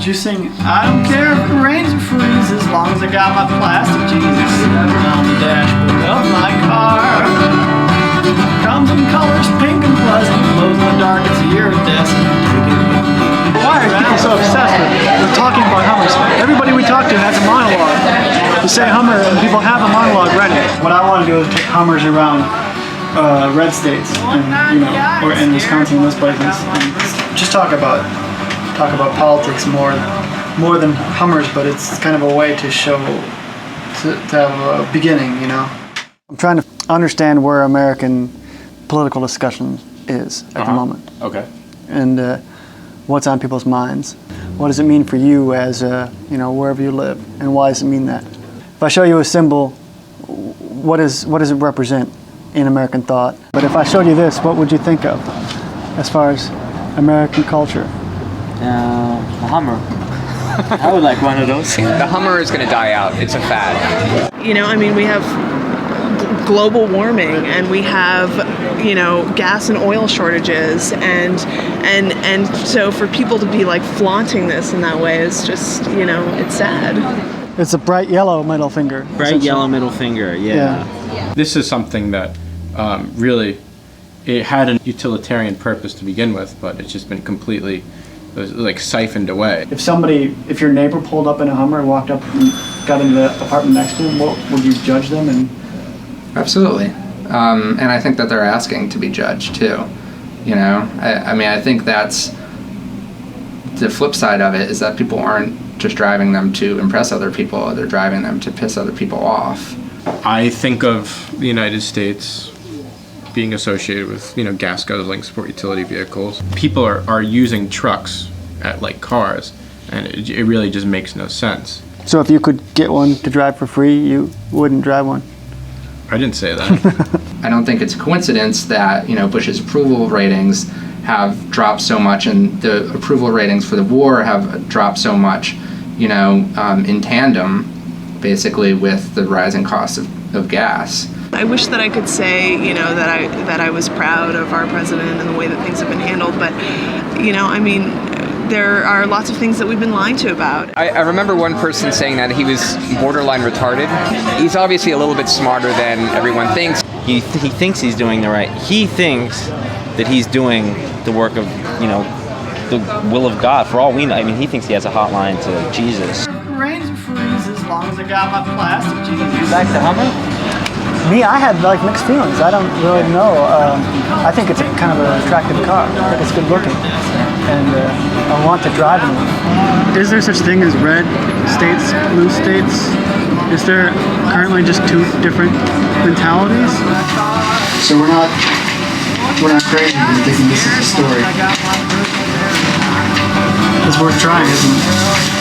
Did you sing, I don't care if it rains or freezes, as long as I got my plastic Jesus on the dashboard of my car. Comes in colors pink and pleasant, glows in the dark, it's iridescent. Why are people so obsessed with talking about Hummers? Everybody we talk to has a monologue. You say Hummer and people have a monologue ready. What I want to do is take Hummers around red states, and, or in Wisconsin and those places, and just talk about politics more than Hummers, but it's kind of a way to show, to have a beginning, I'm trying to understand where American political discussion is at the moment. Okay. And what's on people's minds. What does it mean for you as, wherever you live, and why does it mean that? If I show you a symbol, what does it represent in American thought? But if I showed you this, what would you think of as far as American culture? A Hummer. I would like one of those. The Hummer is going to die out. It's a fad. We have global warming, and we have, gas and oil shortages, and so for people to be like flaunting this in that way is just, it's sad. It's a bright yellow middle finger. Bright yellow middle finger, yeah. This is something that really, it had a utilitarian purpose to begin with, but it's just been completely siphoned away. If your neighbor pulled up in a Hummer and walked up and got into the apartment next to him, would you judge them? Absolutely. And I think that they're asking to be judged too. I think that's the flip side of it, is that people aren't just driving them to impress other people, they're driving them to piss other people off. I think of the United States being associated with, gas guzzling sport utility vehicles. People are using trucks like cars, and it really just makes no sense. So if you could get one to drive for free, you wouldn't drive one? I didn't say that. I don't think it's a coincidence that, Bush's approval ratings have dropped so much, and the approval ratings for the war have dropped so much, in tandem, basically, with the rising cost of gas. I wish that I could say, that I was proud of our president and the way that things have been handled, but, there are lots of things that we've been lying to about. I remember one person saying that he was borderline retarded. He's obviously a little bit smarter than everyone thinks. He thinks he's doing the right. He thinks that he's doing the work of, the will of God. For all we know, he thinks he has a hotline to Jesus. Rains and freezes, as long as I got my plastic Jesus. You like the Hummer? Me, I had mixed feelings. I don't really know. I think it's a kind of an attractive car. I think it's good looking, and I want to drive them. Is there such thing as red states, blue states? Is there currently just two different mentalities? So we're not crazy for thinking this is a story. It's worth trying, isn't it?